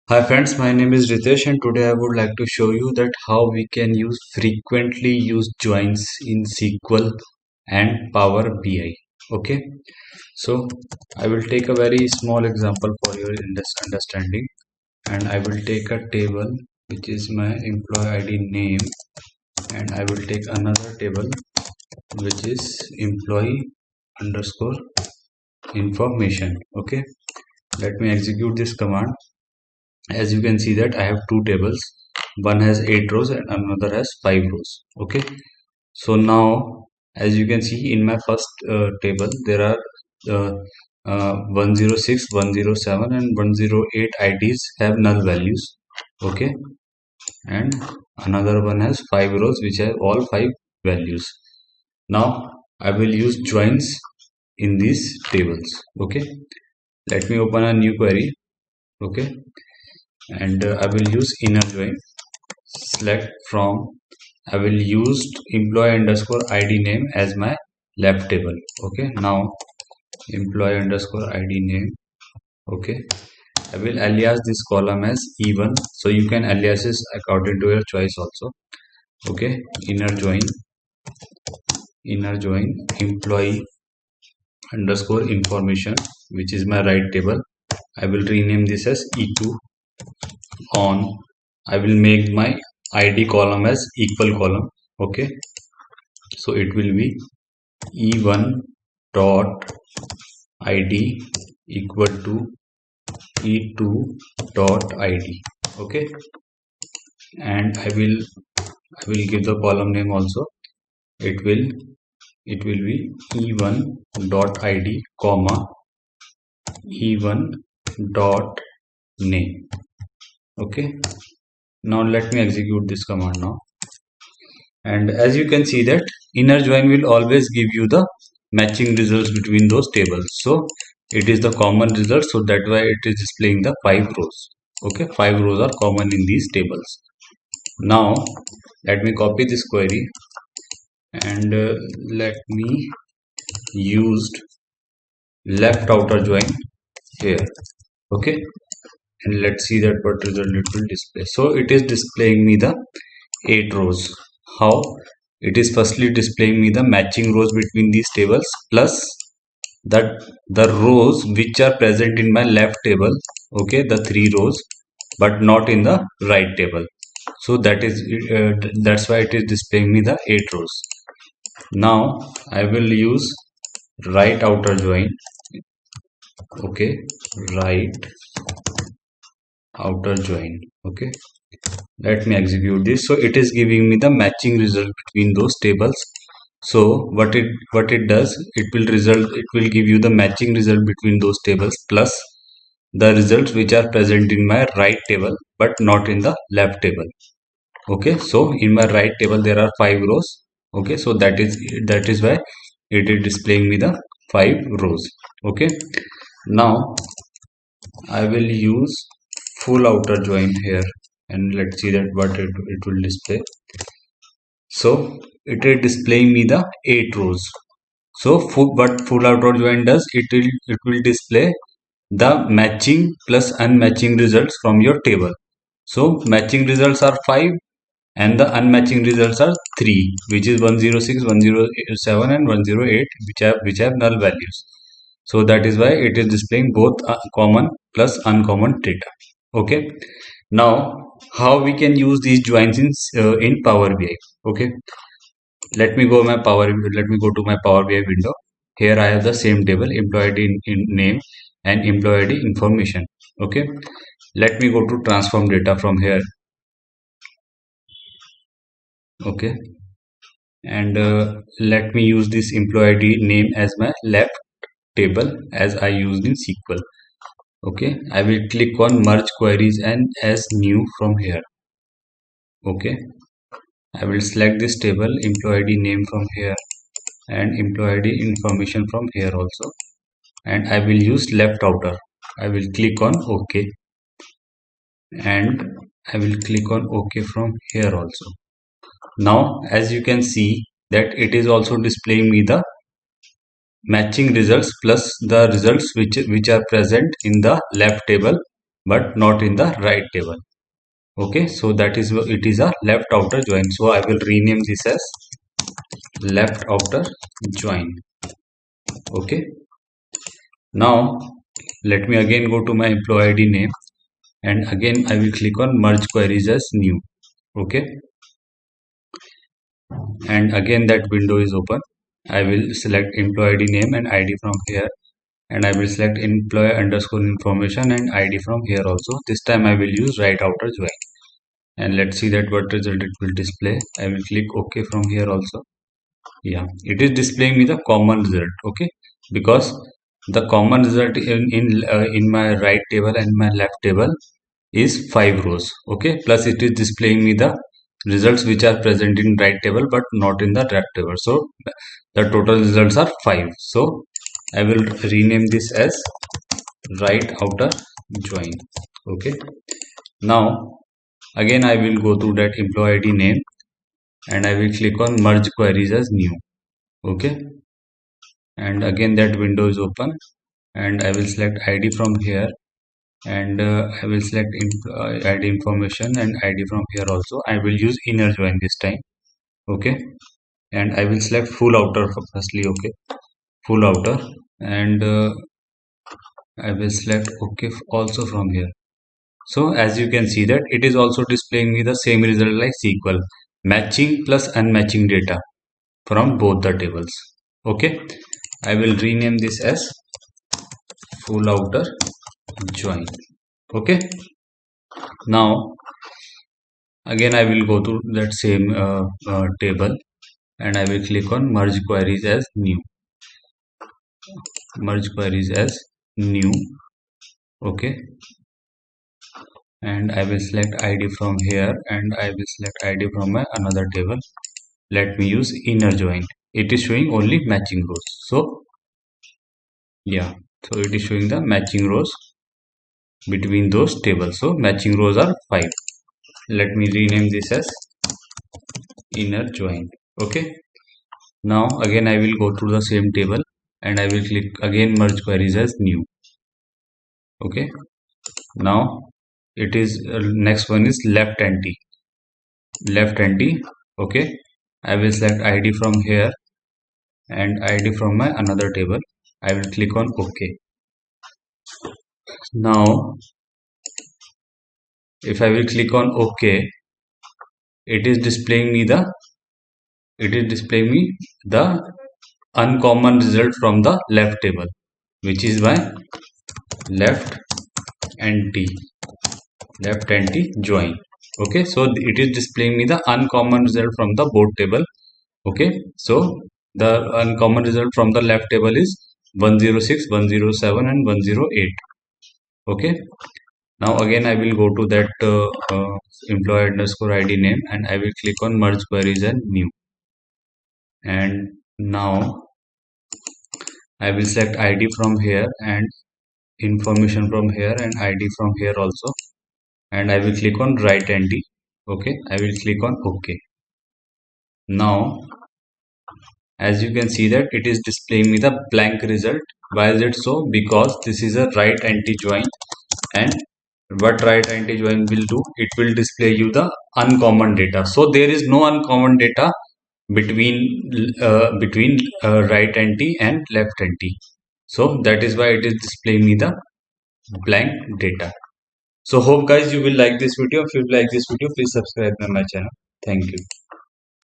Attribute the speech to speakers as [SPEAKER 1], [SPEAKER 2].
[SPEAKER 1] Hi friends, my name is Ritesh and today I would like to show you that how we can use frequently used joins in SQL and Power BI. Okay, so I will take a very small example for your understanding, and I will take a table which is my employee ID name, and I will take another table which is employee underscore information. Okay, let me execute this command. As you can see that I have two tables, one has 8 rows and another has 5 rows. Okay, so now as you can see in my first table there are uh, 106 and 108 IDs have null values. Okay, and another one has 5 rows which have all 5 values. Now I will use joins in these tables. Okay, let me open a new query. Okay, and I will use inner join. Select from, I will use employee underscore ID name as my left table. Okay, now employee underscore ID name. Okay, I will alias this column as E1, so you can alias this according to your choice also. Okay, inner join employee underscore information, which is my right table. I will rename this as E2 on. I will make my ID column as equal column. Okay, so it will be E1 dot id equal to E2 dot id. Okay, and I will give the column name also. It will it will be E1 dot id comma E1 dot name. Okay, now let me execute this command now. And as you can see that inner join will always give you the matching results between those tables. So it is the common result, so that why it is displaying the 5 rows. Okay, 5 rows are common in these tables. Now let me copy this query, and let me used left outer join here. Okay, and let's see that what result it will display. So it is displaying me the 8 rows. How? It is firstly displaying me the matching rows between these tables, plus that the rows which are present in my left table. Okay, the 3 rows, but not in the right table. So that's why it is displaying me the 8 rows. Now I will use right outer join. Okay, right outer join. Okay, let me execute this. So it is giving me the matching result between those tables. So what it does, it will give you the matching result between those tables, plus the results which are present in my right table but not in the left table. Okay, so in my right table there are 5 rows. Okay, so that is why it is displaying me the 5 rows. Okay, now I will use full outer join here, and let's see that what it will display. So it is displaying me the 8 rows. So what full outer join does, it will display the matching plus unmatching results from your table. So matching results are 5 and the unmatching results are 3, which is 106, 107 and 108, which have null values. So that is why it is displaying both common plus uncommon data. Okay, now how we can use these joins in Power BI. Okay, let me go to my Power BI window. Here I have the same table, employee ID in name and employee ID information. Okay, let me go to transform data from here. Okay, and let me use this employee ID name as my left table as I used in SQL. Okay, I will click on merge queries and as new from here. Okay, I will select this table, employee ID name from here and employee ID information from here also, and I will use left outer. I will click on OK, and I will click on OK from here also. Now as you can see that it is also displaying me the matching results plus the results which are present in the left table but not in the right table. Okay, so that is it is a left outer join. So I will rename this as left outer join. Okay, now let me again go to my employee ID name, and again I will click on merge queries as new. Okay, and again that window is open. I will select employee ID name and ID from here, and I will select employee underscore information and ID from here also. This time I will use right outer join, and let's see that what result it will display. I will click OK from here also. Yeah, it is displaying me the common result. Okay, because the common result in my right table and my left table is 5 rows. Okay, plus it is displaying me the results which are present in right table but not in the left table. So the total results are 5. So I will rename this as right outer join. Okay, now again I will go to that employee ID name, and I will click on merge queries as new. Okay, and again that window is open, and I will select ID from here, and I will select ID information and ID from here also. I will use inner join this time. Okay, and I will select full outer firstly. Okay, full outer, and I will select OK also from here. So as you can see that it is also displaying me the same result like SQL, matching plus unmatching data from both the tables. Okay, I will rename this as full outer join. Okay, now again I will go to that same table, and I will click on merge queries as new. Merge queries as new. Okay, and I will select ID from here, and I will select ID from my another table. Let me use inner join. It is showing only matching rows. So yeah, so it is showing the matching rows between those tables. So matching rows are 5. Let me rename this as inner join. Okay, now again I will go to the same table, and I will click again merge queries as new. Okay, now it is next one is left anti. Left anti. Okay, I will select ID from here and ID from my another table. I will click on OK. Now if I will click on OK, it is displaying me the uncommon result from the left table, which is by left anti join. Okay, so it is displaying me the uncommon result from the both table. Okay, so the uncommon result from the left table is 106, 107 and 108. Okay, now again I will go to that employee underscore ID name, and I will click on merge queries and new, and now I will select ID from here and information from here and ID from here also, and I will click on right anti. Okay, I will click on OK. Now as you can see that it is displaying me the blank result. Why is it so? Because this is a right anti join, and what right anti join will do, it will display you the uncommon data. So there is no uncommon data between right anti and left anti. So that is why it is displaying me the blank data. So hope guys you will like this video. If you like this video, please subscribe to my channel. Thank you.